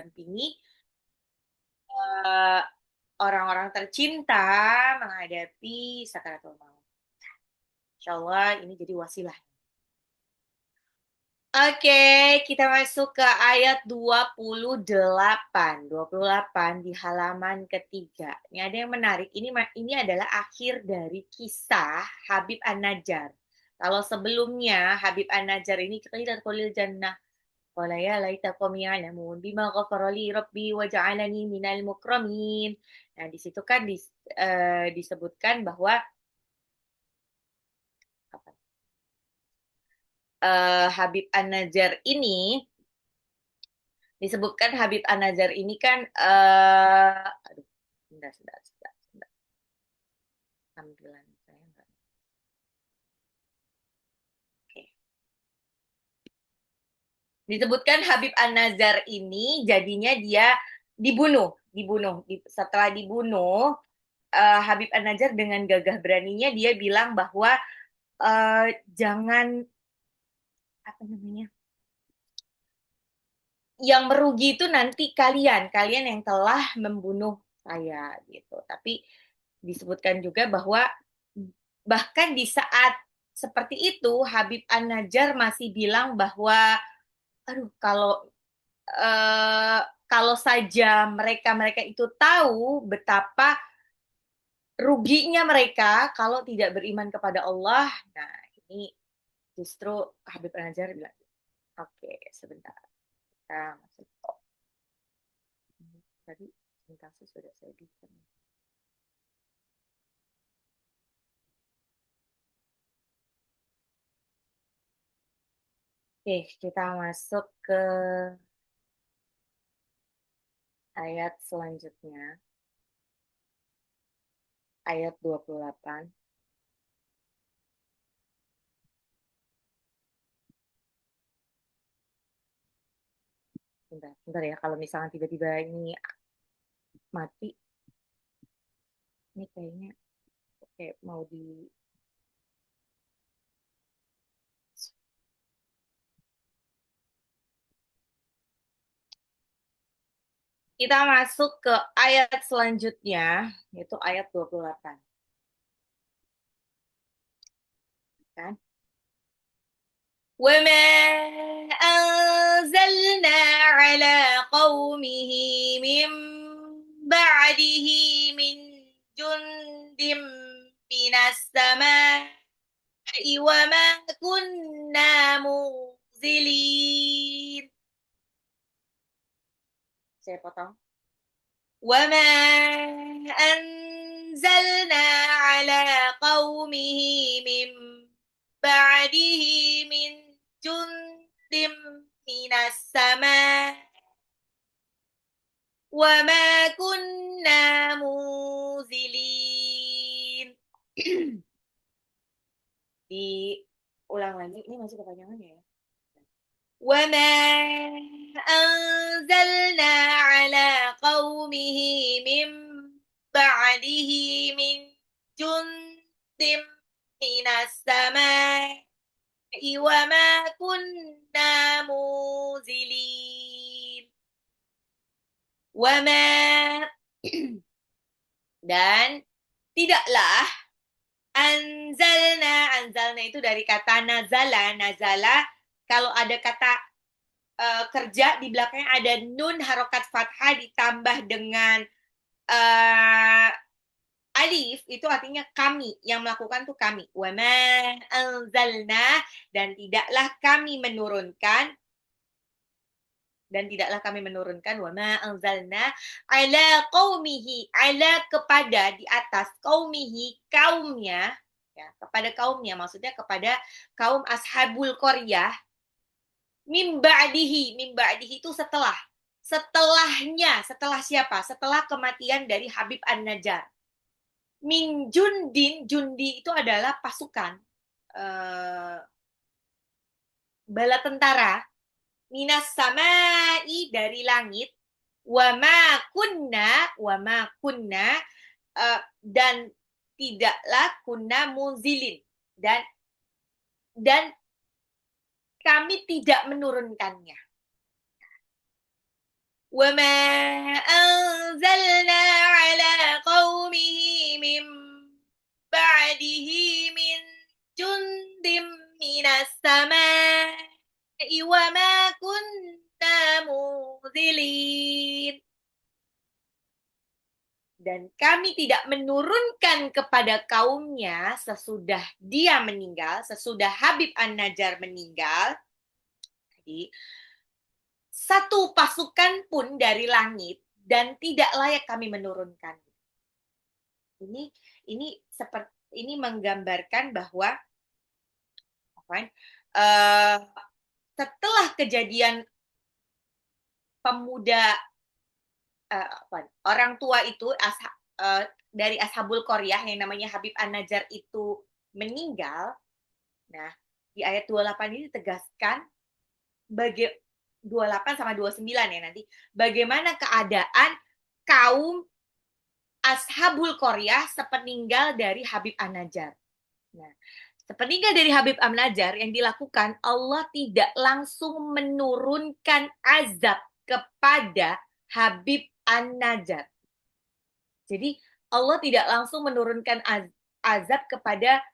dampingi orang-orang tercinta menghadapi sakaratul maut. Insyaallah ini jadi wasilah. Oke, kita masuk ke ayat 28 di halaman ketiga. Ini ada yang menarik, ini adalah akhir dari kisah Habib An-Najjar. Kalau sebelumnya Habib An-Najjar ini qila qulil jannah qala ya laita qaumi ya'lamun bima ghafara li rabbi wa ja'alani minal mukramin. Nah, di situ kan disebutkan bahwa apa, Habib An-Najjar ini disebutkan Habib An-Najjar ini kan aduh, sebentar. Tampilan saya enggak. Oke. Disebutkan Habib An-Najjar ini jadinya dia dibunuh. Setelah dibunuh, Habib An-Najjar dengan gagah beraninya dia bilang bahwa jangan apa namanya? Yang merugi itu nanti kalian yang telah membunuh saya gitu. Tapi disebutkan juga bahwa bahkan di saat seperti itu Habib An-Najjar masih bilang bahwa aduh kalau saja mereka itu tahu betapa ruginya mereka kalau tidak beriman kepada Allah. Nah, ini justru Habib An-Najjar bilang, oke, sebentar. Kita masuk. Tadi sintaksis sudah saya bikin. Oke, kita masuk ke ayat selanjutnya. Ayat 28. Bentar ya, kalau misalnya tiba-tiba ini mati, ini kayaknya kayak mau di... Kita masuk ke ayat selanjutnya, yaitu ayat 28. Kan? وَمَا أَنزَلْنَا عَلَى قَوْمِهِ مِنْ بَعْدِهِ مِنْ جُنْدٍ مِنَ السَّمَاءِ وَمَا كُنَّا مُنزِلِينَ. Saya potong. وَمَا أَنزَلْنَا عَلَى قَوْمِهِ مِنْ بَعْدِهِ مِنْ جُنْدٍ مِنَ السَّمَاءِ وَمَا كُنَّا مُنزِلِينَ. Diulang lagi, ini masih kepanjangan ya. وَمَا أَنزَلْنَا عَلَى قَوْمِهِ مِنْ بَعْدِهِ مِنْ جُنْدٍ مِنَ السَّمَاءِ وَمَا كُنَّا مُنزِلِينَ. وَمَا dan tidaklah anzalna itu dari kata nazala kalau ada kata kerja di belakangnya ada nun harokat fathah ditambah dengan alif, itu artinya kami, yang melakukan tuh kami. Wama anzalna, dan tidaklah kami menurunkan wama anzalna ala qaumihi, ala kepada, di atas, qaumihi kaumnya, ya, kepada kaumnya, maksudnya kepada kaum ashabul qaryah, mim ba'dihi itu setelahnya, setelah siapa? Setelah kematian dari Habib An-Najjar. Min jundin, jundi itu adalah pasukan, bala tentara, minas samai dari langit, wama kunna, dan tidaklah kunna munzilin, dan kami tidak menurunkannya. وَمَا أَنزَلْنَا عَلَى قَوْمِهِ مِنْ بَعْدِهِ مِنْ جُنْدٍ مِنَ السَّمَاءِ وَمَا كُنَّا مُنزِلِينَ. Dan kami tidak menurunkan kepada kaumnya sesudah dia meninggal, sesudah Habib An-Najjar meninggal. Jadi, satu pasukan pun dari langit dan tidak layak kami menurunkan. Ini seperti ini menggambarkan bahwa setelah kejadian pemuda orang tua itu dari Ashabul Qaryah yang namanya Habib An-Najjar itu meninggal. Nah, di ayat 28 ini ditegaskan 28 sama 29 ya nanti. Bagaimana keadaan kaum Ashabul Qaryah sepeninggal dari Habib An-Najjar. Nah, sepeninggal dari Habib An-Najjar yang dilakukan, Allah tidak langsung menurunkan azab kepada Habib An-Najjar. Jadi Allah tidak langsung menurunkan azab kepada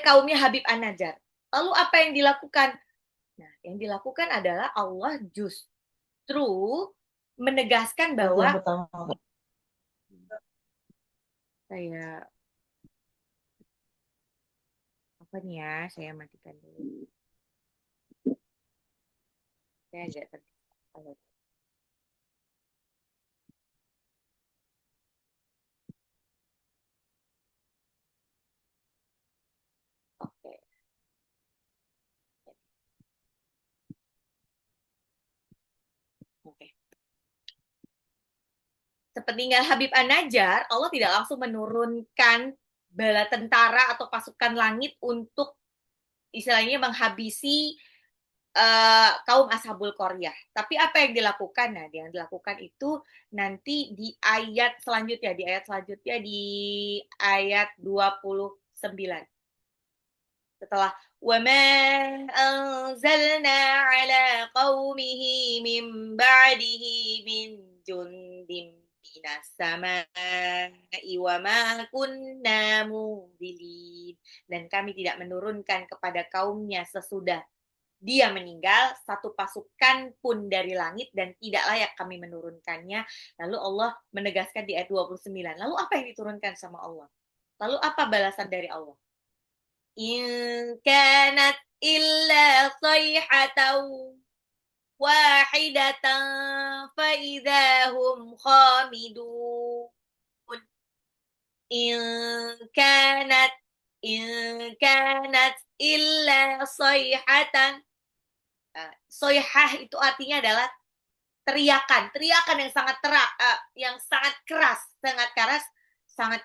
kaumnya Habib An-Najjar. Lalu apa yang dilakukan? Nah, yang dilakukan adalah Allah justru menegaskan bahwa saya apa nih ya? Saya matikan dulu. Saya agak terlalu. Oke. Oke. Sepeninggal Habib An-Najjar, Allah tidak langsung menurunkan bala tentara atau pasukan langit untuk istilahnya menghabisi kaum Ashabul Qaryah. Tapi apa yang dilakukan? Nah, yang dilakukan itu nanti di ayat selanjutnya, di ayat 29. Setelah وَمَا أَنزَلْنَا عَلَى قَوْمِهِ مِنْ بَعْدِهِ مِنْ جُنْدٍ مِنَ السَّمَاءِ وَمَا كُنَّا مُنزِلِينَ. Dan kami tidak menurunkan kepada kaumnya sesudah dia meninggal satu pasukan pun dari langit dan tidak layak kami menurunkannya. Lalu Allah menegaskan di ayat 29. Lalu apa yang diturunkan sama Allah? Lalu apa balasan dari Allah? In kanat illa sayhatan wahidatan fa idahum khamidun. In kanat illa sayhatan. Soyhah itu artinya adalah teriakan yang sangat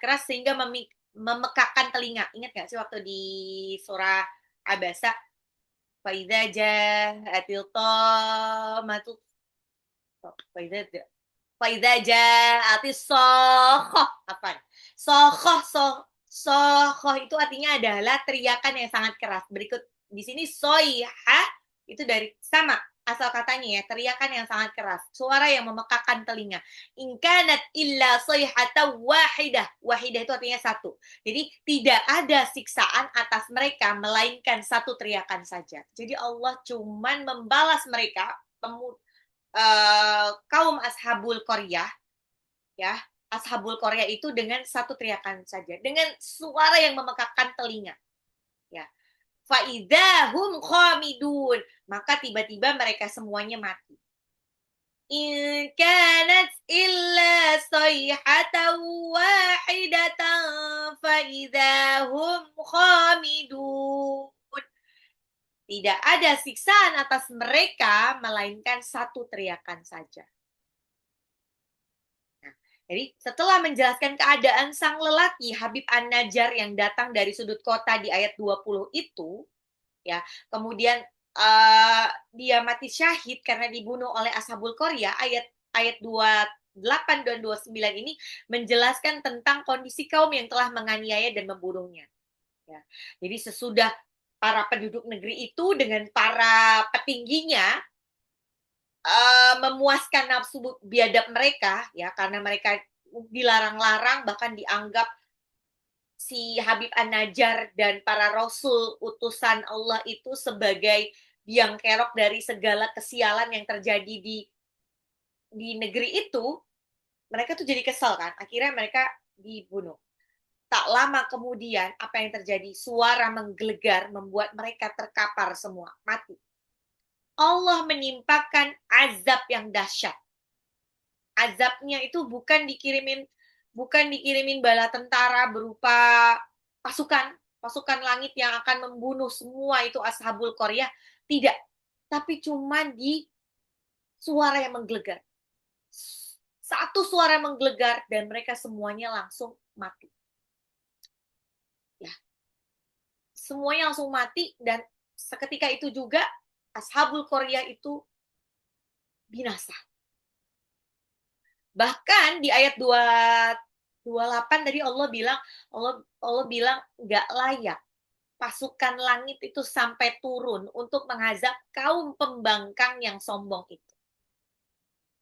keras sehingga memekakan telinga. Ingat nggak sih waktu di surah Abasa, faidza ja'atil tammatu faidza ja'atis sokhoh sokhoh itu artinya adalah teriakan yang sangat keras. Berikut di sini soyhah itu dari sama asal katanya ya, teriakan yang sangat keras, suara yang memekakan telinga. In kanat illa sayhatan wahidah. Wahidah itu artinya satu. Jadi tidak ada siksaan atas mereka melainkan satu teriakan saja. Jadi Allah cuman membalas mereka kaum Ashabul Qaryah ya. Ashabul Qaryah itu dengan satu teriakan saja, dengan suara yang memekakan telinga. Ya. Faidahum khamidun, maka tiba-tiba mereka semuanya mati. In kanat illa sayhatan wahidatan faidahum khamidun. Tidak ada siksaan atas mereka melainkan satu teriakan saja. Jadi setelah menjelaskan keadaan sang lelaki Habib An-Najjar yang datang dari sudut kota di ayat 20 itu, ya, kemudian dia mati syahid karena dibunuh oleh Ashabul Qaryah, ayat 28 dan 29 ini menjelaskan tentang kondisi kaum yang telah menganiaya dan membunuhnya. Ya. Jadi sesudah para penduduk negeri itu dengan para petingginya memuaskan nafsu biadab mereka ya, karena mereka dilarang-larang, bahkan dianggap si Habib An-Najjar dan para rasul utusan Allah itu sebagai biang kerok dari segala kesialan yang terjadi di negeri itu, mereka tuh jadi kesal kan, akhirnya mereka dibunuh. Tak lama kemudian, apa yang terjadi? Suara menggelegar membuat mereka terkapar semua, mati. Allah menimpakan azab yang dahsyat. Azabnya itu bukan dikirimin bala tentara berupa pasukan langit yang akan membunuh semua itu ashabul qaryah, tidak. Tapi cuma di suara yang menggelegar. Satu suara menggelegar dan mereka semuanya langsung mati. Ya. Semuanya langsung mati dan seketika itu juga ashabul qaryah itu binasa. Bahkan di ayat 28 tadi Allah bilang nggak layak pasukan langit itu sampai turun untuk mengazab kaum pembangkang yang sombong itu.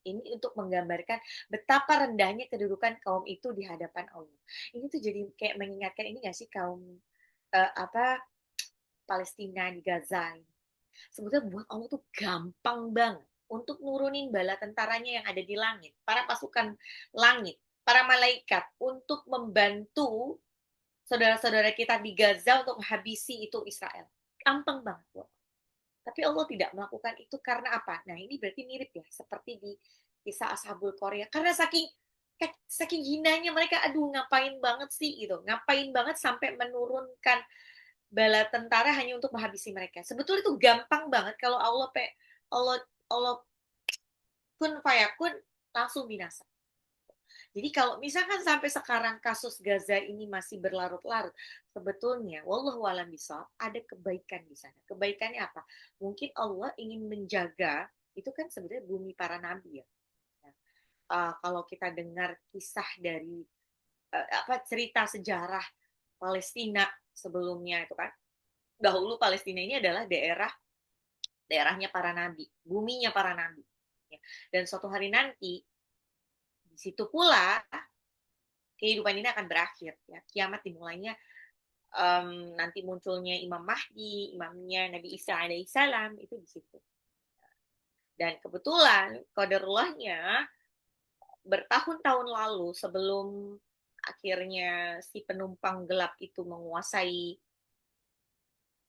Ini untuk menggambarkan betapa rendahnya kedudukan kaum itu di hadapan Allah. Ini tuh jadi kayak mengingatkan ini nggak sih kaum Palestina di Gaza. Sebetulnya buat Allah tuh gampang banget untuk nurunin bala tentaranya yang ada di langit, para pasukan langit, para malaikat untuk membantu saudara-saudara kita di Gaza untuk menghabisi itu Israel. Gampang banget buat. Tapi Allah tidak melakukan itu karena apa? Nah, ini berarti mirip ya seperti di kisah Ashabul Qaryah. Karena saking hinanya mereka, aduh ngapain banget sih gitu. Ngapain banget sampai menurunkan bala tentara hanya untuk menghabisi mereka. Sebetulnya itu gampang banget kalau Allah Allah kun fayakun langsung binasa. Jadi kalau misalkan sampai sekarang kasus Gaza ini masih berlarut-larut, sebetulnya wallahu alam bisawab ada kebaikan di sana. Kebaikannya apa? Mungkin Allah ingin menjaga, itu kan sebenarnya bumi para nabi ya. Nah, kalau kita dengar kisah dari cerita sejarah Palestina sebelumnya itu kan, dahulu Palestina ini adalah daerahnya para nabi, buminya para nabi. Ya. Dan suatu hari nanti di situ pula kehidupan ini akan berakhir. Ya. Kiamat dimulainya nanti munculnya Imam Mahdi, imamnya Nabi Isa alaihissalam itu di situ. Dan kebetulan qadarullahnya bertahun-tahun lalu sebelum akhirnya si penumpang gelap itu menguasai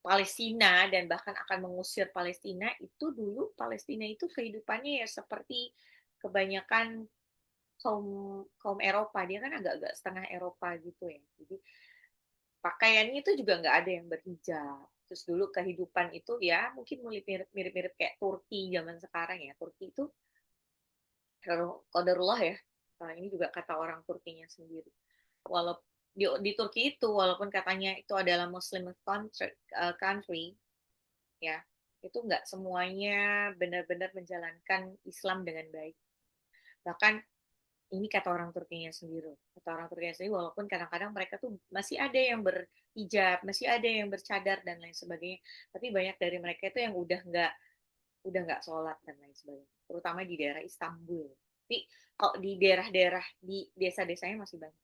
Palestina dan bahkan akan mengusir Palestina, itu dulu Palestina itu kehidupannya ya seperti kebanyakan kaum kaum Eropa, dia kan agak-agak setengah Eropa gitu ya. Jadi pakaiannya itu juga nggak ada yang berhijab. Terus dulu kehidupan itu ya mungkin mirip-mirip kayak Turki zaman sekarang ya. Turki itu qadarullah ya. Nah, ini juga kata orang Turkinya sendiri. Walaupun di Turki itu walaupun katanya itu adalah Muslim country ya, itu nggak semuanya benar-benar menjalankan Islam dengan baik. Bahkan ini kata orang Turkinya sendiri. Kata orang Turkinya sendiri, walaupun kadang-kadang mereka tuh masih ada yang berhijab, masih ada yang bercadar dan lain sebagainya, tapi banyak dari mereka itu yang udah nggak sholat dan lain sebagainya. Terutama di daerah Istanbul. Tapi kalau di daerah-daerah di desa-desanya masih banyak.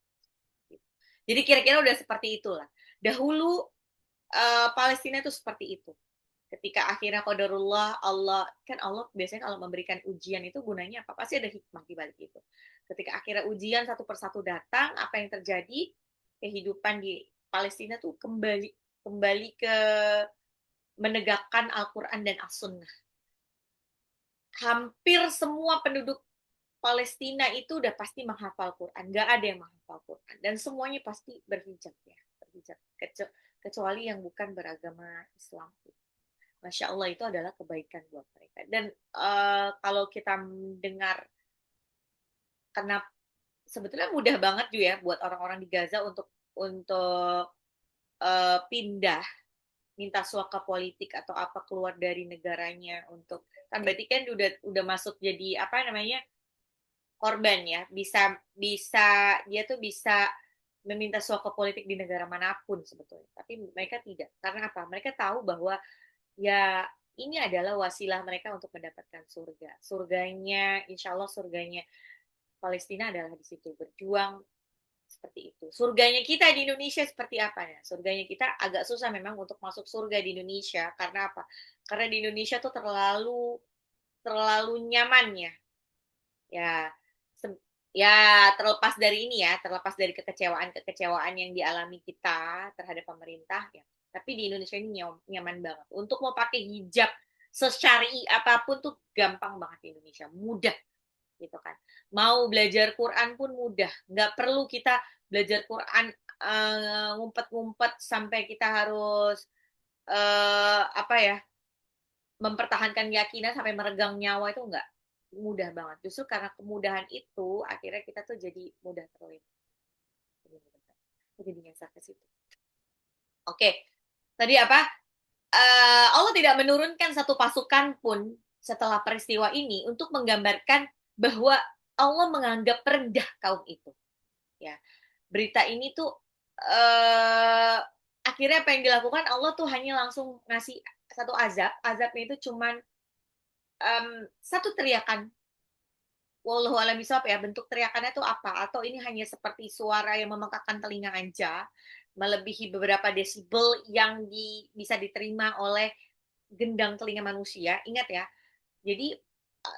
Jadi kira-kira udah seperti itulah. Dahulu Palestina itu seperti itu. Ketika akhirnya qadarullah Allah biasanya kalau memberikan ujian itu gunanya apa? Pasti ada hikmah di balik itu. Ketika akhirnya ujian satu persatu datang, apa yang terjadi? Kehidupan di Palestina tuh kembali ke menegakkan Al-Quran dan As-Sunnah. Hampir semua penduduk Palestina itu udah pasti menghafal Quran. Nggak ada yang menghafal Quran. Dan semuanya pasti berhijab ya. Berhijab. Kecuali yang bukan beragama Islam. Masya Allah itu adalah kebaikan buat mereka. Dan kalau kita mendengar kenapa sebetulnya mudah banget juga ya buat orang-orang di Gaza untuk pindah, minta suaka politik atau apa keluar dari negaranya untuk kan berarti kan udah masuk jadi apa namanya korban ya, bisa bisa dia tuh bisa meminta suaka politik di negara manapun sebetulnya. Tapi mereka tidak. Karena apa? Mereka tahu bahwa ya ini adalah wasilah mereka untuk mendapatkan surga. Surganya, insya Allah surganya Palestina adalah di situ, berjuang seperti itu. Surganya kita di Indonesia seperti apa ya? Surganya kita agak susah memang untuk masuk surga di Indonesia. Karena apa? Karena di Indonesia tuh terlalu terlalu nyaman ya. Ya, ya terlepas dari ini ya, terlepas dari kekecewaan-kekecewaan yang dialami kita terhadap pemerintah ya. Tapi di Indonesia ini nyaman banget. Untuk mau pakai hijab sesyari apapun tuh gampang banget di Indonesia, mudah gitu kan. Mau belajar Quran pun mudah, nggak perlu kita belajar Quran ngumpet-ngumpet sampai kita harus apa ya, mempertahankan keyakinan sampai meregang nyawa, itu enggak, mudah banget. Justru karena kemudahan itu akhirnya kita tuh jadi mudah terlibat. Jadi nyasar ke situ. Oke, tadi apa? Allah tidak menurunkan satu pasukan pun setelah peristiwa ini untuk menggambarkan bahwa Allah menganggap rendah kaum itu. Ya, berita ini tuh akhirnya apa yang dilakukan, Allah tuh hanya langsung ngasih satu azab. Azabnya itu cuman satu teriakan. Wallahu a'lam bishawab ya, bentuk teriakannya itu apa? Atau ini hanya seperti suara yang memekakkan telinga aja, melebihi beberapa desibel yang bisa diterima oleh gendang telinga manusia. Ingat ya, jadi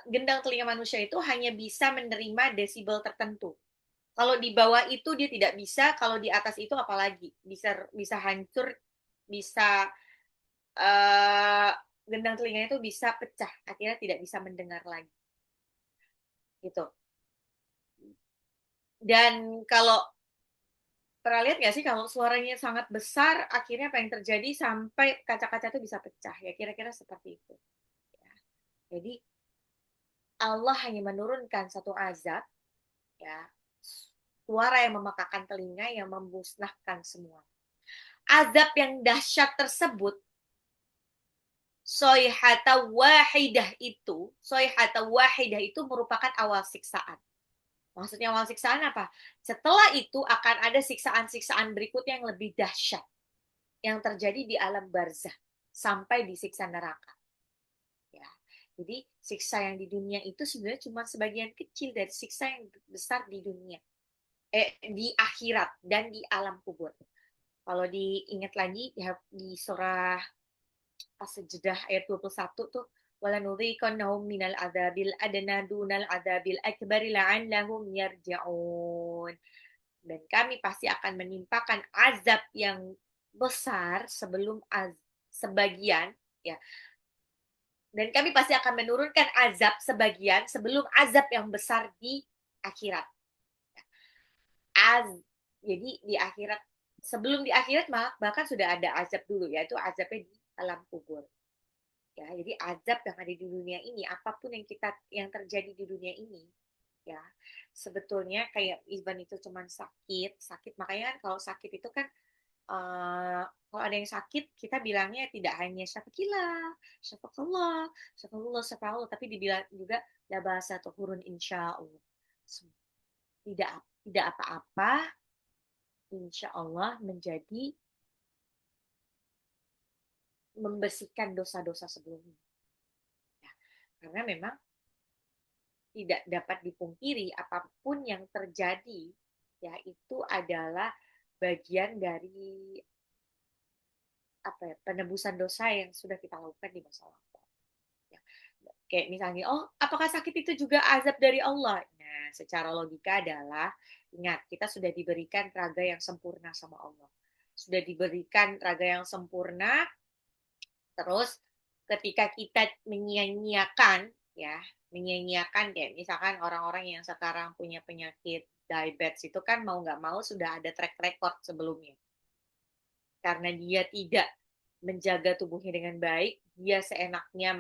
gendang telinga manusia itu hanya bisa menerima desibel tertentu. Kalau di bawah itu dia tidak bisa, kalau di atas itu apalagi bisa bisa hancur, bisa gendang telinganya itu bisa pecah, akhirnya tidak bisa mendengar lagi. Gitu. Dan kalau pernah lihat nggak sih kalau suaranya sangat besar, akhirnya apa yang terjadi sampai kaca-kaca itu bisa pecah ya, kira-kira seperti itu. Ya. Jadi Allah hanya menurunkan satu azab, ya, suara yang memekakan telinga yang memusnahkan semua. Azab yang dahsyat tersebut, soihata wahidah itu merupakan awal siksaan. Maksudnya awal siksaan apa? Setelah itu akan ada siksaan-siksaan berikutnya yang lebih dahsyat yang terjadi di alam barzah sampai di siksa neraka. Ya. Jadi siksa yang di dunia itu sebenarnya cuma sebagian kecil dari siksa yang besar di dunia. Di akhirat dan di alam kubur. Kalau diingat lagi ya, di surah As-Sajdah ayat 21 tuh, walanudhiqannahum minal adzabil adna dunal adzabil akbari la'allahum yarji'un. Dan kami pasti akan menimpakan azab yang besar sebelum sebagian ya. Dan kami pasti akan menurunkan azab sebagian sebelum azab yang besar di akhirat. Jadi di akhirat, sebelum di akhirat bahkan sudah ada azab dulu, yaitu azabnya di alam kubur. Ya, jadi azab yang ada di dunia ini, apapun yang terjadi di dunia ini, ya sebetulnya kayak Ivan itu cuma sakit, makanya kan kalau sakit itu kan kalau ada yang sakit kita bilangnya tidak hanya syafakillah, syafakallah, syafallah, tapi dibilang juga la bahasa tuhurun insya Allah, tidak apa-apa, insya Allah menjadi membersihkan dosa-dosa sebelumnya. Ya, karena memang tidak dapat dipungkiri apapun yang terjadi ya itu adalah bagian dari apa ya, penebusan dosa yang sudah kita lakukan di masa lalu. Ya. Kayak misalnya, oh apakah sakit itu juga azab dari Allah? Nah, secara logika adalah, ingat, kita sudah diberikan raga yang sempurna sama Allah. Sudah diberikan raga yang sempurna, terus ketika kita menyia-nyiakan, ya, menyia-nyiakan kayak misalkan orang-orang yang sekarang punya penyakit diabetes itu kan mau nggak mau sudah ada track record sebelumnya. Karena dia tidak menjaga tubuhnya dengan baik, dia seenaknya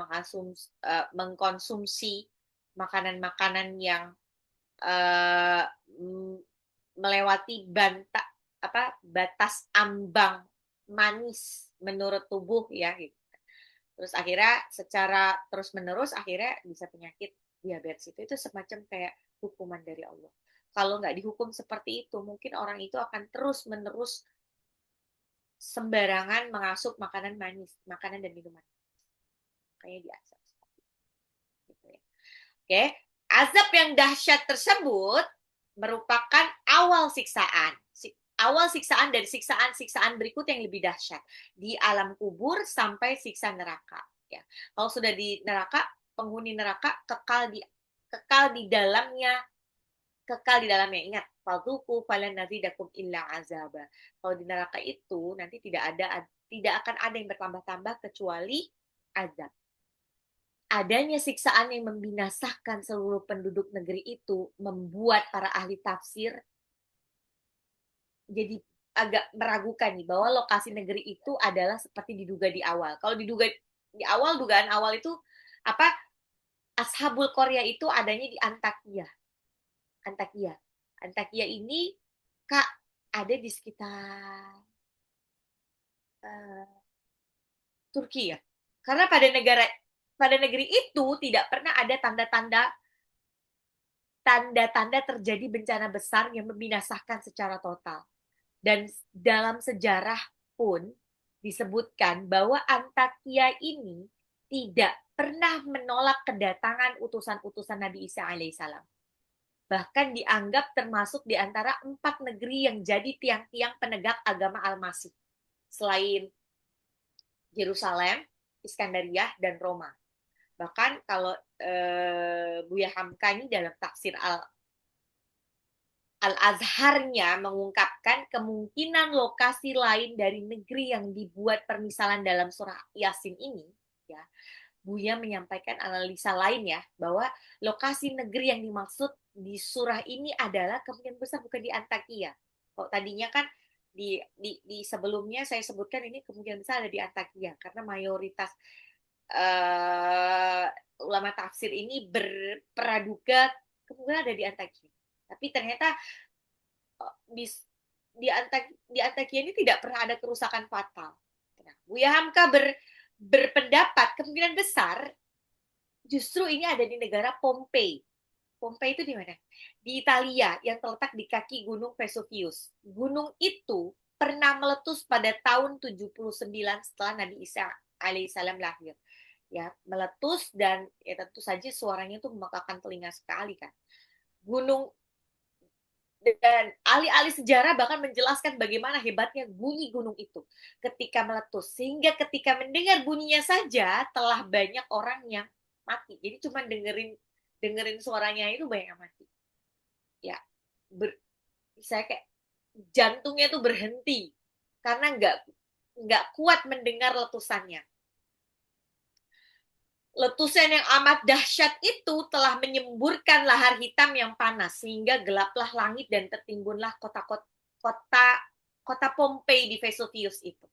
mengkonsumsi makanan-makanan yang uh, melewati batas ambang manis menurut tubuh ya gitu. Terus akhirnya secara terus-menerus akhirnya bisa penyakit diabetes itu semacam kayak hukuman dari Allah. Kalau nggak dihukum seperti itu, mungkin orang itu akan terus-menerus sembarangan mengasup makanan manis, makanan dan minuman. makanya diazab seperti itu. Gitu ya. Oke, azab yang dahsyat tersebut merupakan awal siksaan. Awal siksaan dari siksaan-siksaan berikut yang lebih dahsyat di alam kubur sampai siksa neraka. Ya, kalau sudah di neraka, penghuni neraka kekal di dalamnya. Ingat, fadzuqu falan nazidakum illa azaba. Kalau di neraka itu nanti tidak akan ada yang bertambah-tambah kecuali azab. Adanya siksaan yang membinasakan seluruh penduduk negeri itu membuat para ahli tafsir jadi agak meragukan nih bahwa lokasi negeri itu adalah seperti diduga di awal. Kalau diduga di awal, dugaan awal itu apa? Ashabul Korea itu adanya di Antakya. Antakya. Antakya ini Kak ada di sekitar uh, Turki ya. Karena pada negeri itu tidak pernah ada tanda-tanda terjadi bencana besar yang membinasakan secara total. Dan dalam sejarah pun disebutkan bahwa Antakya ini tidak pernah menolak kedatangan utusan-utusan Nabi Isa alaihissalam. Bahkan dianggap termasuk di antara 4 negeri yang jadi tiang-tiang penegak agama Al-Masih. Selain Yerusalem, Iskandariyah, dan Roma. Bahkan kalau Buya Hamka ini dalam tafsir Al-Azharnya mengungkapkan kemungkinan lokasi lain dari negeri yang dibuat permisalan dalam surah Yasin ini, ya, Buya menyampaikan analisa lain ya, bahwa lokasi negeri yang dimaksud di surah ini adalah kemungkinan besar bukan di Antakya. Kok tadinya kan di sebelumnya saya sebutkan ini kemungkinan besar ada di Antakya karena mayoritas ulama tafsir ini berpraduga kemungkinan ada di Antakya. Tapi ternyata di di Antakya ini tidak pernah ada kerusakan fatal. Nah, Buya Hamka berpendapat kemungkinan besar justru ini ada di negara Pompei. Pompei itu di mana? Di Italia yang terletak di kaki Gunung Vesuvius. Gunung itu pernah meletus pada tahun 79 setelah Nabi Isa alaihissalam lahir. Ya, meletus dan ya tentu saja suaranya itu memekakan telinga sekali kan. Dan ahli-ahli sejarah bahkan menjelaskan bagaimana hebatnya bunyi gunung itu ketika meletus. Sehingga ketika mendengar bunyinya saja telah banyak orang yang mati. Jadi cuma dengerin suaranya itu banyak yang mati. Ya, saya kayak jantungnya tuh berhenti karena nggak kuat mendengar letusannya. Letusan yang amat dahsyat itu telah menyemburkan lahar hitam yang panas sehingga gelaplah langit dan tertimbunlah kota Pompei di Vesuvius itu.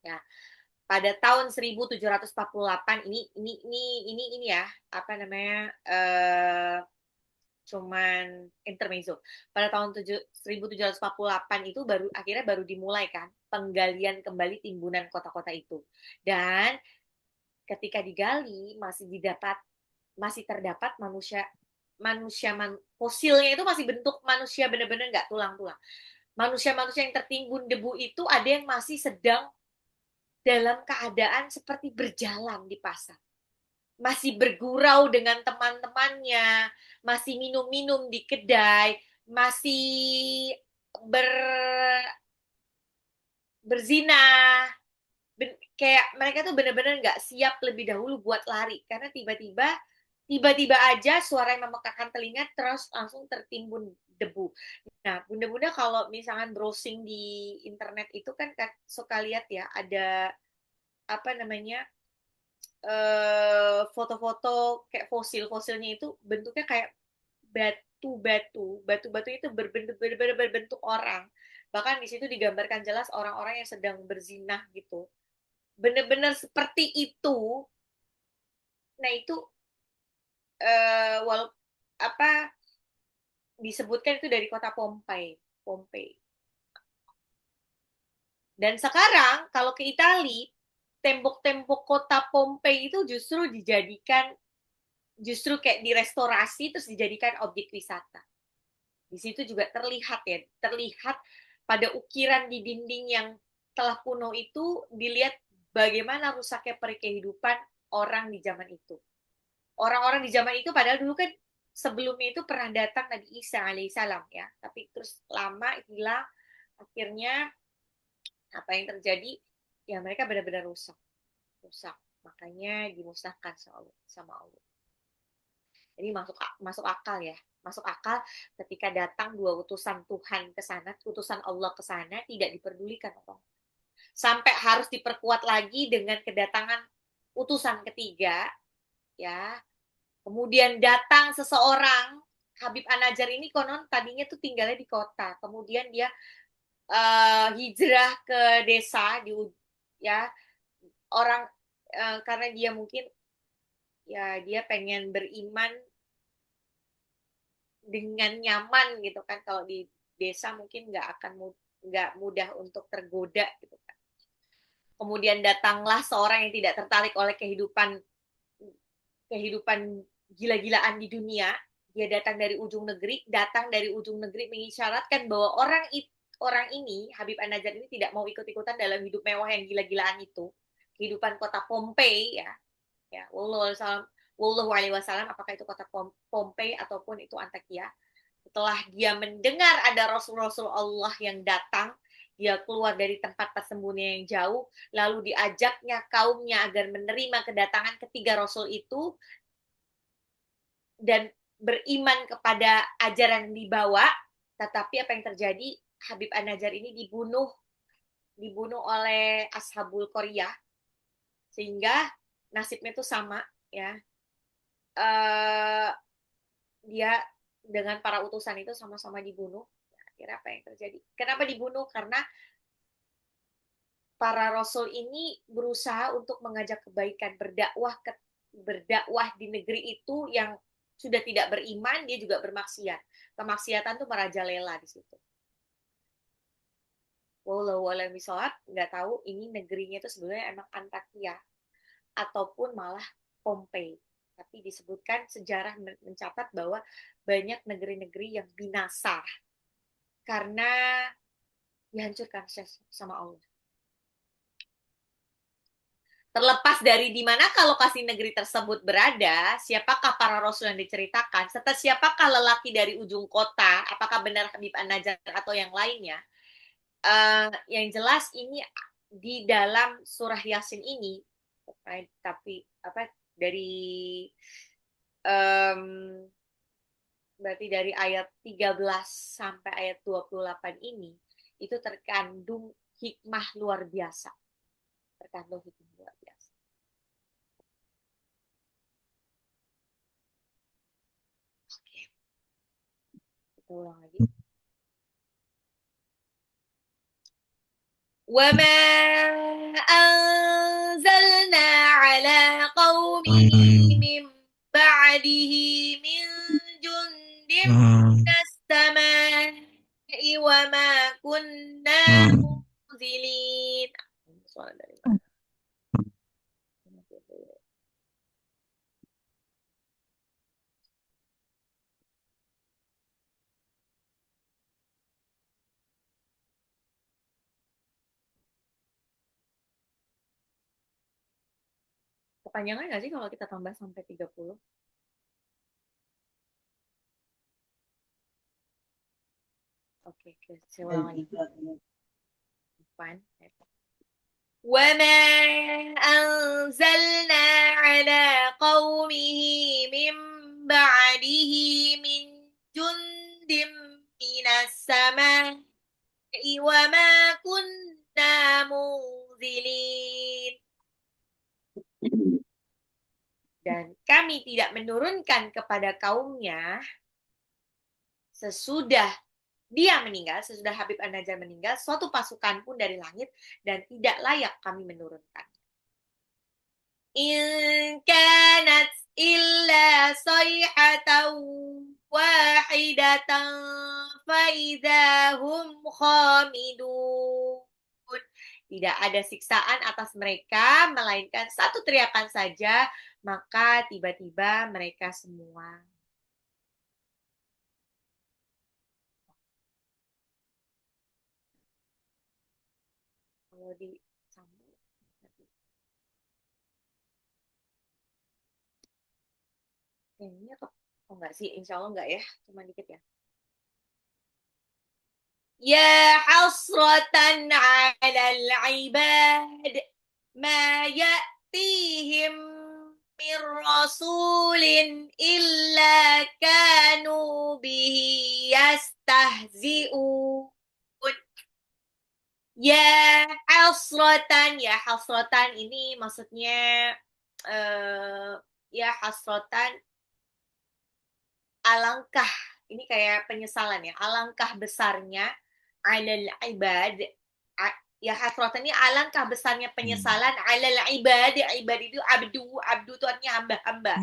Ya, pada tahun 1748 ini ya, apa namanya? Cuman intermezzo. Pada tahun 1748 itu baru dimulai kan penggalian kembali timbunan kota-kota itu. Dan ketika digali masih terdapat fosilnya itu masih bentuk manusia benar-benar nggak tulang-tulang. Manusia-manusia yang tertimbun debu itu ada yang masih sedang dalam keadaan seperti berjalan di pasar. Masih bergurau dengan teman-temannya, masih minum-minum di kedai, masih berzina, kayak mereka tuh benar-benar nggak siap lebih dahulu buat lari karena tiba-tiba aja suara yang memekakan telinga terus langsung tertimbun debu. Nah, bunda-bunda kalau misalkan browsing di internet itu kan suka lihat ya ada apa namanya foto-foto kayak fosilnya itu bentuknya kayak batu-batu itu berbentuk orang. Bahkan di situ digambarkan jelas orang-orang yang sedang berzinah gitu. Benar-benar seperti itu. Nah itu disebutkan itu dari kota Pompei. Dan sekarang kalau ke Italia, tembok-tembok kota Pompei itu justru kayak direstorasi terus dijadikan objek wisata. Di situ juga terlihat pada ukiran di dinding yang telah kuno itu dilihat bagaimana rusaknya kehidupan orang di zaman itu. Orang-orang di zaman itu padahal dulu kan sebelumnya itu pernah datang Nabi Isa alaihissalam ya, tapi terus lama hilang, akhirnya apa yang terjadi? Ya mereka benar-benar rusak, rusak. Makanya dimusnahkan sama Allah. Jadi masuk akal ya, masuk akal ketika datang dua utusan Tuhan ke sana, utusan Allah ke sana tidak diperdulikan orang. Sampai harus diperkuat lagi dengan kedatangan utusan ketiga, ya. Kemudian datang seseorang, Habib An-Najjar ini konon tadinya tuh tinggalnya di kota, kemudian dia hijrah ke desa di ya orang karena dia mungkin ya dia pengen beriman dengan nyaman gitu kan, kalau di desa mungkin nggak mudah untuk tergoda gitu kan. Kemudian datanglah seorang yang tidak tertarik oleh kehidupan kehidupan gila-gilaan di dunia. Dia datang dari ujung negeri mengisyaratkan bahwa orang ini, Habib An-Najjar ini tidak mau ikut-ikutan dalam hidup mewah yang gila-gilaan itu. Kehidupan kota Pompei ya. Ya, wallahu alaihi wasallam, apakah itu kota Pompei ataupun itu Antakya. Setelah dia mendengar ada Rasul-Rasul Allah yang datang, dia keluar dari tempat persembunyian yang jauh, lalu diajaknya kaumnya agar menerima kedatangan ketiga Rasul itu dan beriman kepada ajaran yang dibawa. Tetapi apa yang terjadi? Habib An-Najjar ini dibunuh oleh Ashabul Qaryah, sehingga nasibnya itu sama ya. Dia dengan para utusan itu sama-sama dibunuh. Akhirnya apa yang terjadi? Kenapa dibunuh? Karena para rasul ini berusaha untuk mengajak kebaikan, berdakwah di negeri itu yang sudah tidak beriman, dia juga bermaksiat. Kemaksiatan tuh merajalela di situ. Walau misalnya nggak tahu ini negerinya itu sebenarnya emang Antakya ataupun malah Pompei. Tapi disebutkan sejarah mencatat bahwa banyak negeri-negeri yang binasa karena dihancurkan sama Allah. Terlepas dari di mana lokasi negeri tersebut berada, siapakah para rasul yang diceritakan, serta siapakah lelaki dari ujung kota, apakah benar Habib An-Najjar atau yang lainnya, yang jelas ini di dalam surah Yasin ini, tapi apa dari berarti dari ayat 13 sampai ayat 28 ini itu terkandung hikmah luar biasa. Terkandung hikmah luar biasa. Oke. Kita ulang lagi. وَمَا أَنزَلْنَا عَلَى قَوْمِهِ مِنْ بَعْدِهِ مِنْ جُنْدٍ مِنَ السَّمَاءِ وَمَا كُنَّا مُنْزِلِينَ. Suara dari mana? Kepanjangan nggak sih kalau kita tambah sampai 30? Oke, saya ulang lagi. Fine. وَمَا أَنزَلْنَا عَلَى قَوْمِهِ مِنْ بَعْدِهِ مِنْ جُنْدٍ مِنَ السَّمَاءِ وَمَا كُنَّا مُنْزِلِينَ. Dan kami tidak menurunkan kepada kaumnya sesudah dia meninggal, sesudah Habib An-Najjar meninggal, suatu pasukan pun dari langit dan tidak layak kami menurunkan. In kanat illa sayhatan wahidatan faidahum khamidun. Tidak ada siksaan atas mereka, melainkan satu teriakan saja, maka tiba-tiba mereka semua. Kalau disambung, Kayaknya oh enggak sih, insya Allah enggak ya, cuma dikit ya. Ya hasratan 'alal 'ibad ma ya'tihim min rasulin illa kanu bihi yastahzi'un. Ya hasratan ini maksudnya ya hasratan, alangkah, ini kayak penyesalan ya, alangkah besarnya 'alal ibad, ya hasratan ini alangkah besarnya penyesalan 'alal ibad, ibad itu abdu, abdu itu artinya hamba-hamba.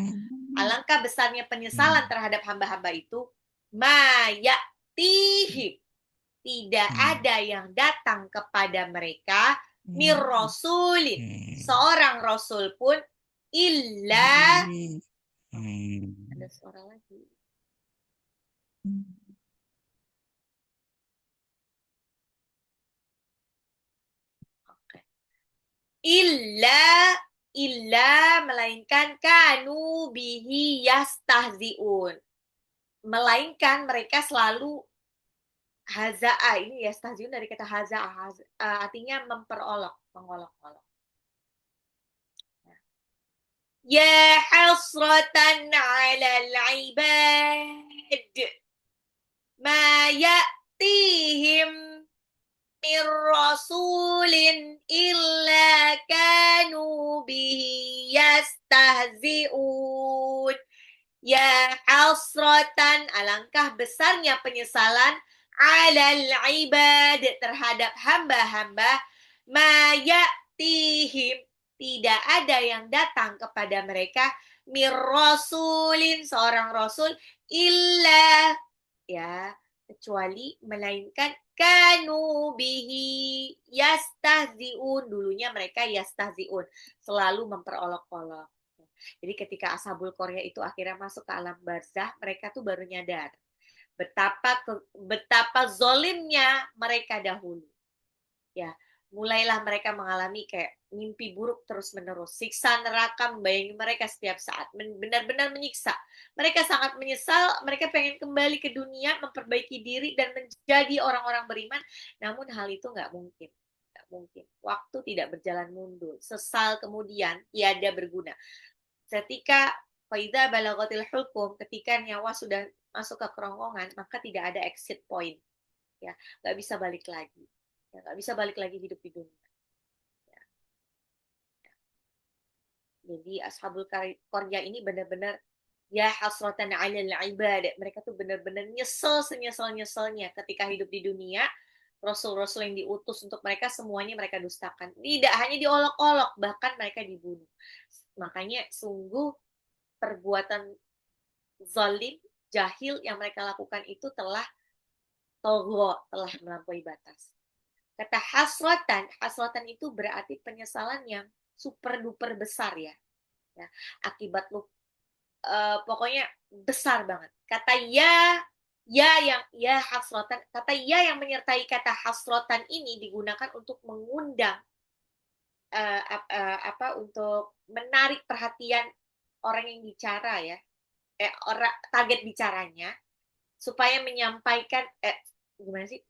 Alangkah besarnya penyesalan terhadap hamba-hamba itu, ma ya'tihim, tidak ada yang datang kepada mereka, mir rasulin, seorang rasul pun, illa, ada suara lagi. Oke. Illa melainkan kanu bihi yastahziun. Melainkan mereka selalu haza'a, ini yastahziun dari kata haza'a, artinya memperolok, mengolok-olok. Ya hasratan 'alal 'ibad ma ya'tihim min rasulin illa kanu bihi yastahzi'un. Ya hasratan, alangkah besarnya penyesalan 'alal 'ibad, terhadap hamba-hamba, ma ya'tihim, tidak ada yang datang kepada mereka, mir rasulin, seorang rasul, illa, ya, kecuali melainkan kanu bihi yastahziun, dulunya mereka yastahziun, selalu memperolok-olok. Jadi ketika Ashabul Korea itu akhirnya masuk ke alam barzah, mereka tuh baru nyadar betapa zolimnya mereka dahulu. Ya, mulailah mereka mengalami kayak mimpi buruk terus-menerus. Siksa neraka membayangi mereka setiap saat, benar-benar menyiksa. Mereka sangat menyesal, mereka pengen kembali ke dunia, memperbaiki diri dan menjadi orang-orang beriman. Namun hal itu nggak mungkin. Nggak mungkin. Waktu tidak berjalan mundur. Sesal kemudian tiada berguna. Ketika faida balaghatil hulqum, ketika nyawa sudah masuk ke kerongkongan, maka tidak ada exit point. Ya, nggak bisa balik lagi. Ya, nggak bisa balik lagi hidup di dunia. Ya. Jadi ashabul qarya ini benar-benar ya hasratan 'alal ibad. Mereka tuh benar-benar nyesel senyesal-nyeselnya ketika hidup di dunia. Rasul-rasul yang diutus untuk mereka semuanya mereka dustakan. Tidak hanya diolok-olok, bahkan mereka dibunuh. Makanya sungguh perbuatan zalim, jahil yang mereka lakukan itu telah togo, telah melampaui batas. Kata hasratan, hasratan itu berarti penyesalan yang super duper besar ya. Ya, akibat lu pokoknya besar banget. Kata ya hasratan, kata ya yang menyertai kata hasratan ini digunakan untuk mengundang untuk menarik perhatian orang yang bicara ya. Orang target bicaranya supaya menyampaikan gimana sih?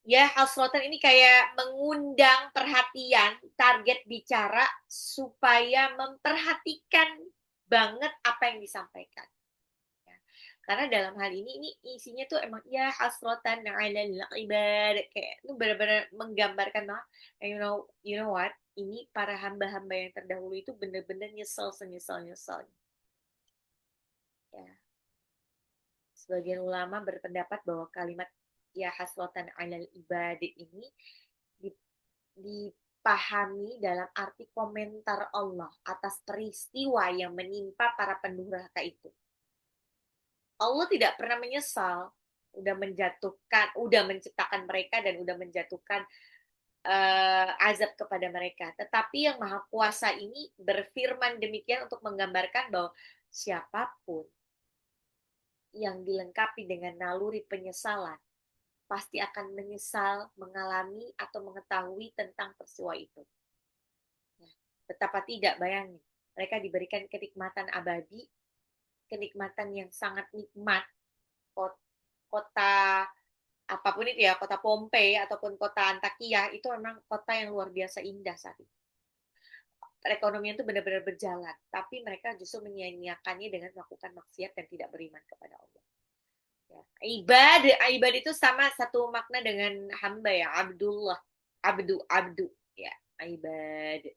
Ya, hasrotan ini kayak mengundang perhatian target bicara supaya memperhatikan banget apa yang disampaikan. Ya. Karena dalam hal ini isinya tuh emang ya hasrotan 'alal ibad, kayak itu benar-benar menggambarkan banget. You know what? Ini para hamba-hamba yang terdahulu itu benar-benar nyesel senyesal-nyesalnya. Ya. Sebagian ulama berpendapat bahwa kalimat ya hasrotan 'alal ibad ini dipahami dalam arti komentar Allah atas peristiwa yang menimpa para pendurhaka itu. Allah tidak pernah menyesal udah menciptakan mereka dan udah menjatuhkan azab kepada mereka. Tetapi yang Maha Kuasa ini berfirman demikian untuk menggambarkan bahwa siapapun yang dilengkapi dengan naluri penyesalan pasti akan menyesal, mengalami atau mengetahui tentang peristiwa itu. Ya, betapa tidak, bayangin. Mereka diberikan kenikmatan abadi, kenikmatan yang sangat nikmat. Kota apapun itu ya, kota Pompei ataupun kota Antakya itu memang kota yang luar biasa indah saat itu. Perekonomian itu benar-benar berjalan, tapi mereka justru menyia-nyiakannya dengan melakukan maksiat dan tidak beriman kepada Allah. Ya. Ibad itu sama satu makna dengan hamba ya, Abdullah, abdu ya, ibad.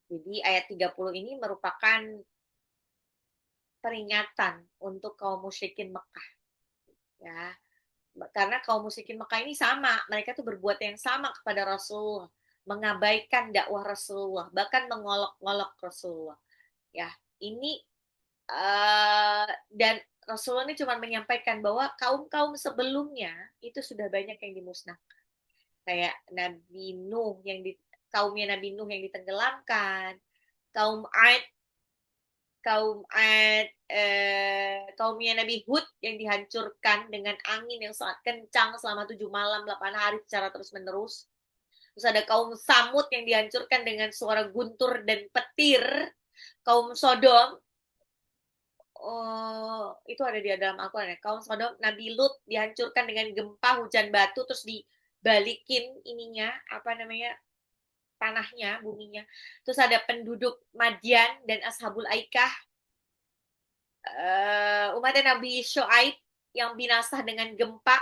Jadi ayat 30 ini merupakan peringatan untuk kaum musyrikin Mekah ya. Karena kaum musyrikin Mekah ini sama, mereka tuh berbuat yang sama kepada Rasulullah, mengabaikan dakwah Rasulullah, bahkan mengolok-olok Rasulullah. Ya, ini dan Rasulullah ini cuma menyampaikan bahwa kaum-kaum sebelumnya itu sudah banyak yang dimusnahkan. Kayak Nabi Nuh kaumnya Nabi Nuh yang ditenggelamkan, kaum Ad kaumnya Nabi Hud yang dihancurkan dengan angin yang sangat kencang selama 7 malam 8 hari secara terus menerus. Terus ada kaum Samud yang dihancurkan dengan suara guntur dan petir. Kaum Sodom itu ada di dalam Al-Quran ya. Kaum Sodom, Nabi Lut dihancurkan dengan gempa hujan batu terus dibalikin ininya apa namanya tanahnya, buminya. Terus ada penduduk Madian dan Ashabul Aikah, umat Nabi Shu'aib yang binasa dengan gempa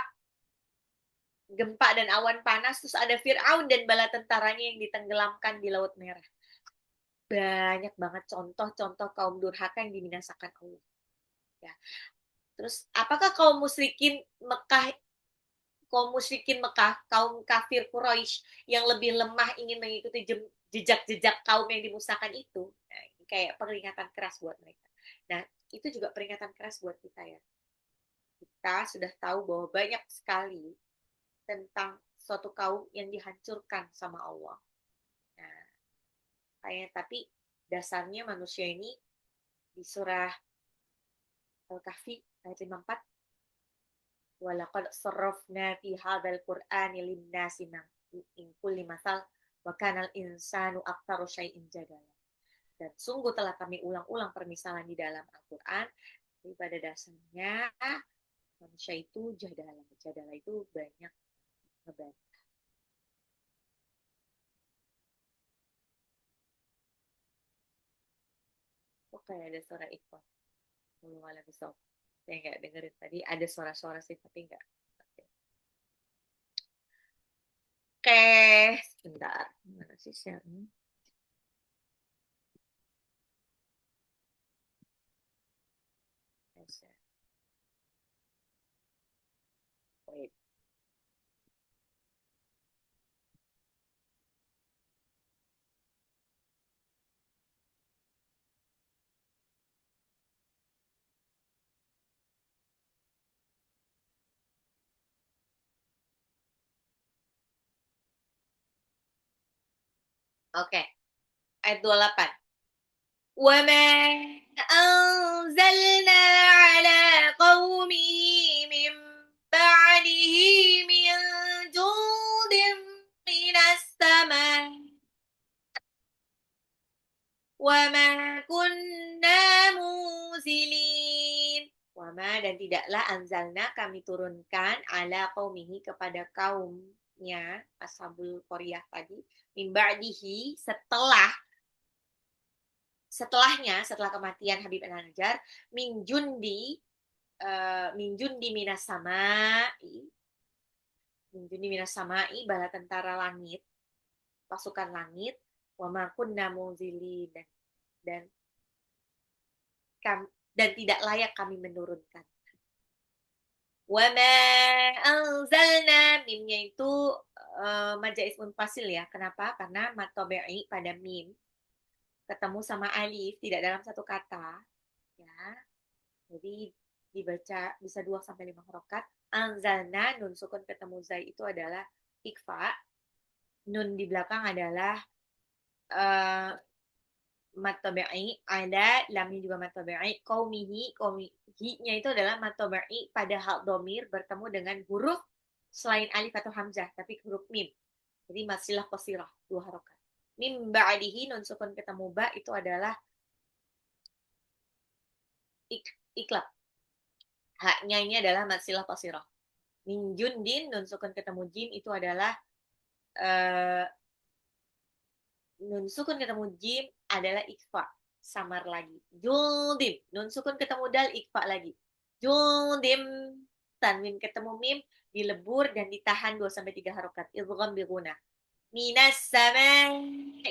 dan awan panas. Terus ada Fir'aun dan bala tentaranya yang ditenggelamkan di Laut Merah. Banyak banget contoh-contoh kaum durhaka yang dibinasakan Allah. Ya. Terus apakah kaum musyrikin Mekah, kaum kafir Quraisy yang lebih lemah ingin mengikuti jejak-jejak kaum yang dimusnahkan itu? Nah, kayak peringatan keras buat mereka. Nah, itu juga peringatan keras buat kita ya. Kita sudah tahu bahwa banyak sekali tentang suatu kaum yang dihancurkan sama Allah. Nah, tapi dasarnya manusia ini di surah Al-Kahfi ayat 54, walaqad sarrafna fi hadzal qur'ani lin-nasi min kulli masal wa kana al-insanu aktsara syai'in jadala. Dan sungguh telah kami ulang-ulang permisalan di dalam Al-Qur'an. Jadi pada dasarnya manusia itu jadalah. Jadalah itu banyak ngebantah. Oh, kayak ada suara ikut. Belum malam besok. Saya nggak dengerin tadi. Ada suara-suara sih, tapi nggak. Oke, sebentar. Mana sih share-nya? Wait. Oke, ayat 28. وَمَا أَنزَلْنَا عَلَى قَوْمِهِ مِنْ بَعْدِهِ مِنْ جُندٍ مِنَ السَّمَاءِ وَمَا كُنَّا مُنْزِلِينَ. Wama dan tidaklah anzalna kami turunkan ala qaumihi kepada kaumnya Ashabul Qaryah tadi min ba'dihi setelah kematian Habib An-Najjar min jundi minas samai bala tentara langit, pasukan langit, wa ma kunna munzilin dan dan tidak layak kami menurunkan. Wa ma anzalna, mimnya itu majais munfasil ya. Kenapa? Karena matobe'i pada mim ketemu sama alif tidak dalam satu kata ya. Jadi dibaca bisa 2 sampai 5 harokat. Anzalna, nun sukun ketemu zai itu adalah ikfa. Nun di belakang adalah matobe'i, ada lamnya juga matobe'i. Qaumihi-nya itu adalah matobe'i pada hal domir bertemu dengan huruf selain alif atau hamzah, tapi huruf mim. Jadi masilah qasirah, 2 harokat. Mim ba'dihi nun sukun ketemu ba itu adalah iklab. Haknya ini adalah masilah qasirah. Min jundin nun sukun ketemu jim itu adalah uh, nun sukun ketemu jim adalah ikfa, samar lagi. Jundim, nun sukun ketemu dal, ikfa lagi. Jundim, tanwin ketemu mim, dilebur dan ditahan 2 sampai 3 harokat. Idgham bi gunah. Minas samai,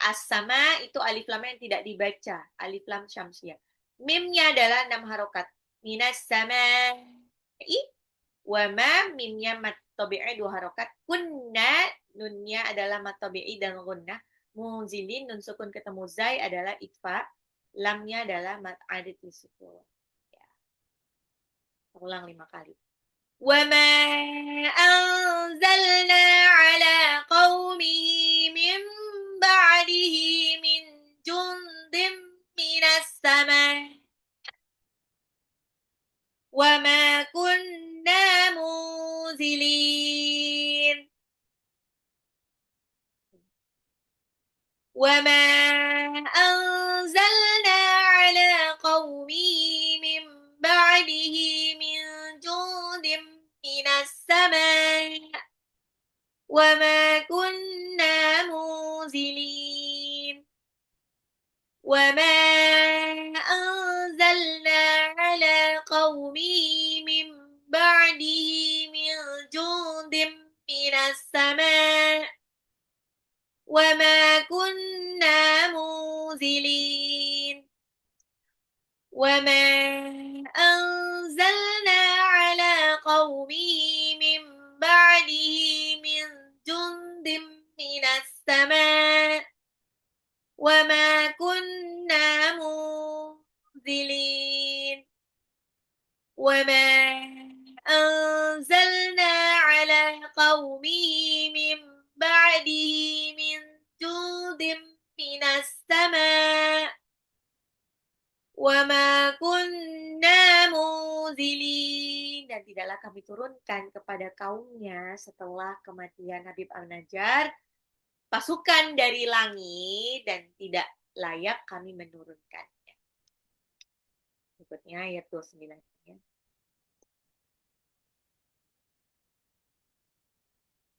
as-sama itu alif lam yang tidak dibaca, alif lam syamsiyah. Mimnya adalah 6 harokat. Minas samai, wa ma mimnya mat tabi'i 2 harokat. Kunna nunnya adalah mat tabi'i dan gunnah. Muzilin nun sukun ketemu zai adalah ikfa. Lamnya adalah mat adid lisukun. Ya. Ulang 5 kali. Wa ma anzalna ala qaumihi min ba'dihi min jundin minas sama. Wa ma kunna munzilin. وما أنزلنا على قومه من بعده من جند من السماء وما كنا منزلين وما أنزلنا على قومه من بعده من جند من السماء وما كنا منزلين وما أنزلنا على قومه من بعده من جند من السماء وما كنا منزلين وما أنزلنا على قومه من بعده من جند من السماء وما كنا منزلين dan tidaklah kami turunkan kepada kaumnya setelah kematian Habib An-Najjar pasukan dari langit dan tidak layak kami menurunkannya. Berikutnya ayat 29.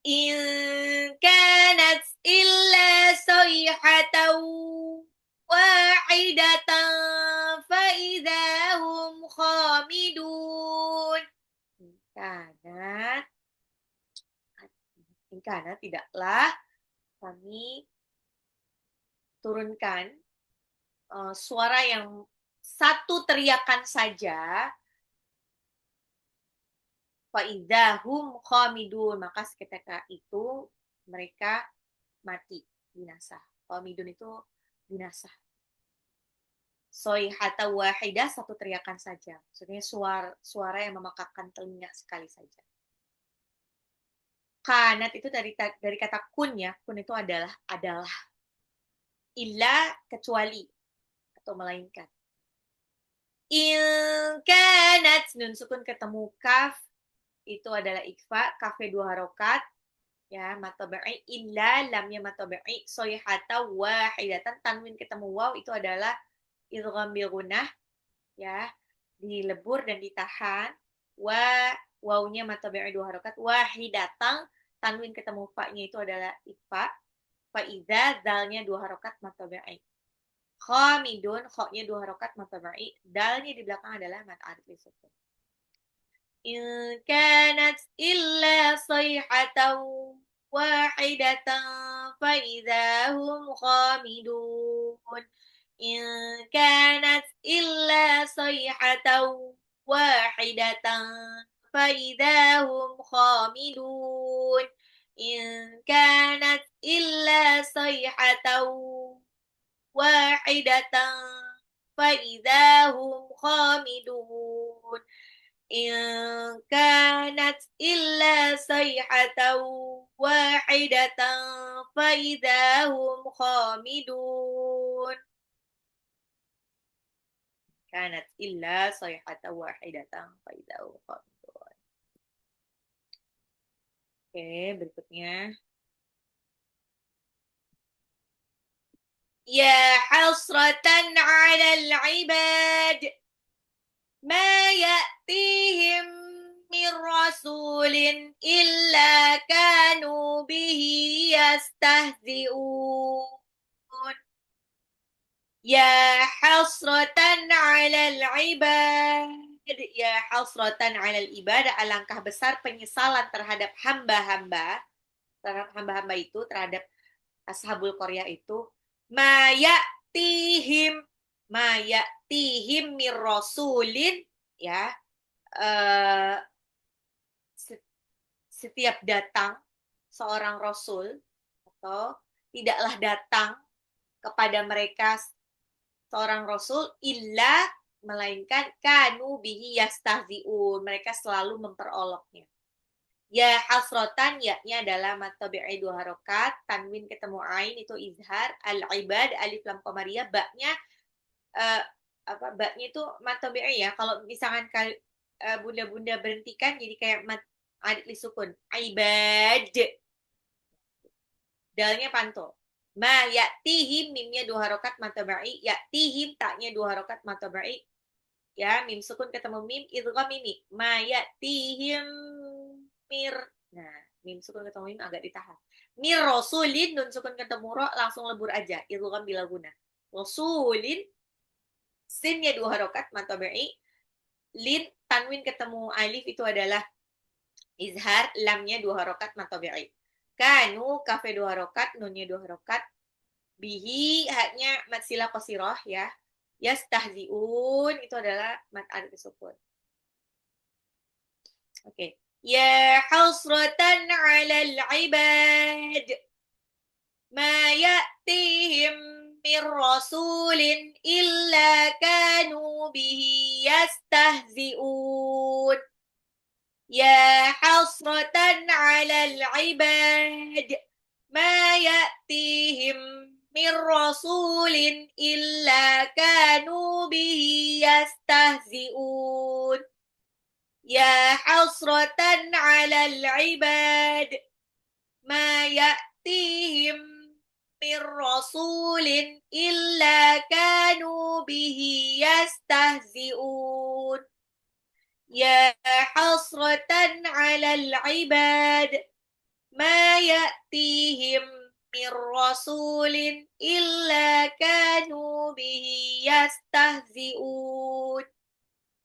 إن كانت إلا صيحة واحدة فإذا هم خامدون. Karena tidaklah kami turunkan suara yang satu teriakan saja, faidahum khamidun, maka seketika itu mereka mati, binasa. Khamidun itu binasa. Soihata wahidah, satu teriakan saja. Maksudnya suara yang memekakkan telinga sekali saja. Kanat itu dari kata kun ya. Kun itu adalah. Illa kecuali atau melainkan. In kanat nun sukun ketemu kaf itu adalah ikfa, kafe 2 harokat ya, matabi'i illa lamnya matabi'i soihata wahidatan, tanwin ketemu waw itu adalah idgham bil gunnah ya, dilebur dan ditahan. Wawnya matabi'i 2 harokat, wahidatan tanwin ketemu fa-nya itu adalah ikfa. Faiza dalnya 2 harokat matabi'i. Khamidun kha-nya 2 harokat matabi'i, dalnya di belakang adalah mat arif lisukun. إن كانت إلا صيحة واحدة فإذا هم خامدون إن كانت إلا صيحة واحدة فإذا هم خامدون إن كانت إلا صيحة واحدة فإذا هم خامدون إن كانت إلا صيحة واحدة فإذا هم خامدون كانت إلا صيحة واحدة فإذا هم خامدون. Oke, berikutnya Ya hasratan 'alal 'ibad ma ya'tihim min rasulin illa kanu bihi yastahzi'un. Ya hasratan 'alal 'ibad. Ya hasratan 'alal ibad, alangkah besar penyesalan terhadap hamba-hamba, terhadap hamba-hamba itu, terhadap ashabul Qaryah itu, mayatihim, mayatihim mir rasulin, ya, eh, setiap datang seorang rasul, atau tidaklah datang kepada mereka seorang rasul illa, melainkan kanu bihi yastahziun, mereka selalu memperoloknya. Ya hasrotan, yaknya adalah matabi'i dua harokat, tanwin ketemu ain itu izhar, al-ibad alif lam qamariyah, baknya uh, baknya itu matabi'i ya. Kalau misalkan bunda-bunda berhentikan jadi kayak adit lisukun, ibad, dalnya panto. Ma ya'tihim, mimnya dua harokat matabi'i, ya'tihim taknya dua harokat matabi'i, ya, mim sukun ketemu mim idgham mimi, ma ya'tihim mir, nah mim sukun ketemu mim agak ditahan, mir rasulin, nun sukun ketemu ro langsung lebur aja, idgham bila guna, rasulin, sinnya dua harokat matabi'i, lin tanwin ketemu alif itu adalah izhar, lamnya dua harokat matabi'i, kanu kafe dua harokat, nunnya dua harokat, bihi haknya matsilah qasiroh ya, yastahziun itu adalah mat alif sukun. Oke. Ya hasratan 'alal 'ibad ma ya'tihim min rasulin illa kanu bihi yastahzi'un. Ya hasratan 'alal 'ibad ma ya'tihim min rasulin illa kanu bihi yastahzi'un. Ya hasratan 'alal 'ibad ma ya'tihim min rasulin illa kanu bihi yastahzi'un. Ya hasratan 'alal 'ibad ma ya'tihim min rasulin illa kanu bihi yastahzi'un.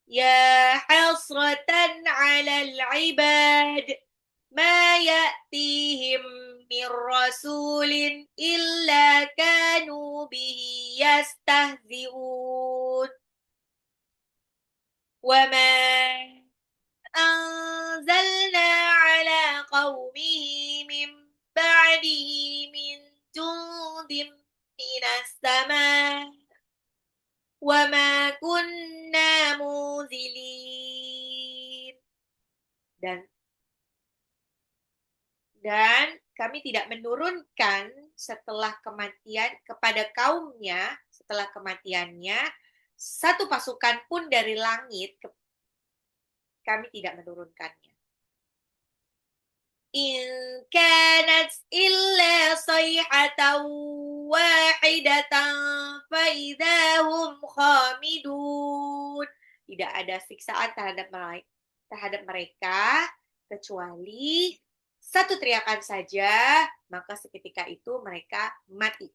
Ya hasratan 'alal 'ibad ma ya'tihim min rasulin illa kanu bihi yastahzi'un. Wa ma anzalna 'ala qaumihi min ba'dihi min jundin minas sama' wa ma kunna muzilin. Dan kami tidak menurunkan setelah kematian kepada kaumnya, setelah kematiannya, satu pasukan pun dari langit, kami tidak menurunkannya. In kanat illa sayhatan wahidatan faidahum khamidun. Tidak ada siksaan terhadap mereka kecuali satu teriakan saja, maka seketika itu mereka mati.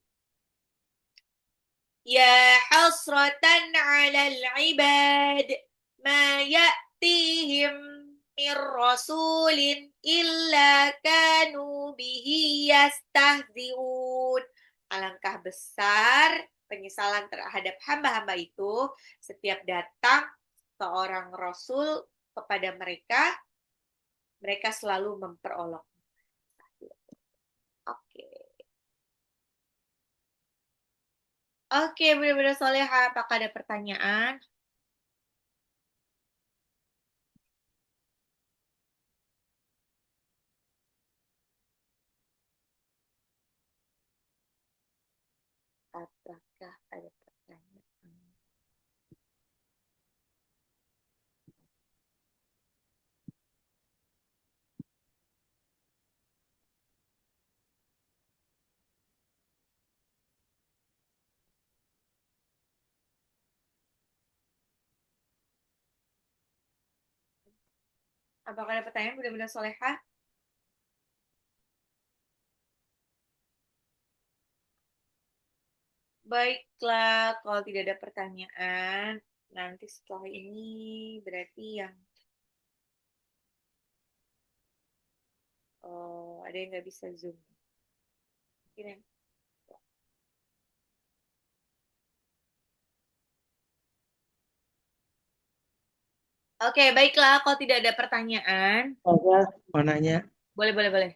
Ya hasratan 'alal 'ibad ma ya'tihim min rasulin illa kanu bihi yastahzi'un. Alangkah besar penyesalan terhadap hamba-hamba itu setiap datang seorang rasul kepada mereka, mereka selalu memperolok. Oke. Oke, benar-benar Soleha. Apakah ada pertanyaan? Apakah ada pertanyaan? Apakah ada pertanyaan Bunda Solehah? Baiklah, kalau tidak ada pertanyaan, nanti setelah ini berarti yang ada yang nggak bisa Zoom. Mungkin yang Oke, baiklah. Kalau tidak ada pertanyaan, Saya mau nanya, boleh, boleh, boleh.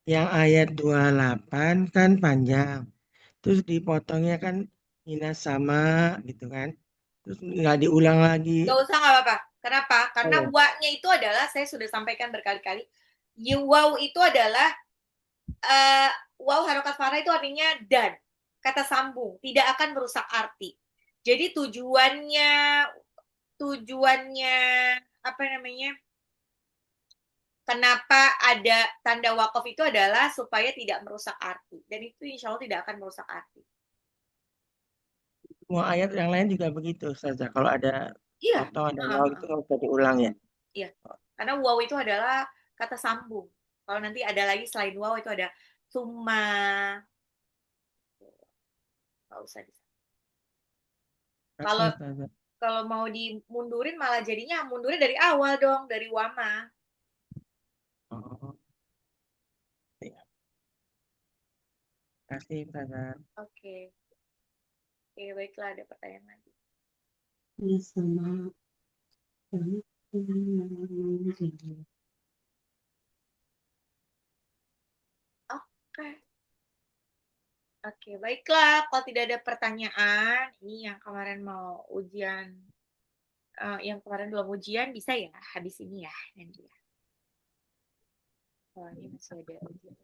yang ayat 28 kan panjang. Terus dipotongnya kan Ina sama gitu kan. Terus nggak diulang lagi. Gak usah, nggak apa-apa. Kenapa? Karena Oh, wa-nya itu adalah, saya sudah sampaikan berkali-kali, wow itu adalah, wow harokat farah itu artinya dan. Kata sambung. Tidak akan merusak arti. Jadi tujuannya apa namanya? Kenapa ada tanda wakaf itu adalah supaya tidak merusak arti. Dan itu insya Allah tidak akan merusak arti. semua ayat yang lain juga begitu saja. Kalau ada Iya, potong, ada uh, waw uh, itu uh. nggak bisa diulang ya. Iya. Karena wow itu adalah kata sambung. Kalau nanti ada lagi selain wow itu ada summa. Nggak usah. Oke, Kalau Ustazah. kalau mau dimundurin malah jadinya mundurnya dari awal dong, dari wama. Oh, ya. Terima kasih, Ustazah. Oke. Oke, baiklah ada pertanyaan lagi. Ya, sama. Oke. Oke, baiklah. Kalau tidak ada pertanyaan, ini yang kemarin mau ujian, yang kemarin belum ujian bisa ya habis ini ya nanti ya. Oh, ini masih ada ujian.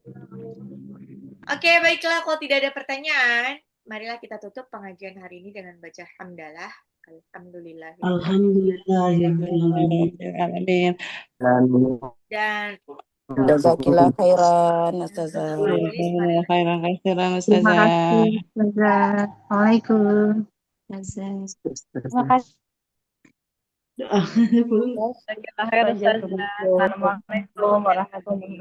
Oke, baiklah. Kalau tidak ada pertanyaan, marilah kita tutup pengajian hari ini dengan baca hamdalah. Alhamdulillah. Alhamdulillahirrahmanirrahim. Amin. Dan Jazakillah khairan, Ustazah. majelis marilah Khairan kasiran, Terima Ustazah. kasih, Ustazah. Assalamualaikum. Ustazah. Terima kasih. Doa. Jazakillah khairan, Ustazah. Assalamualaikum warahmatullahi wabarakatuh.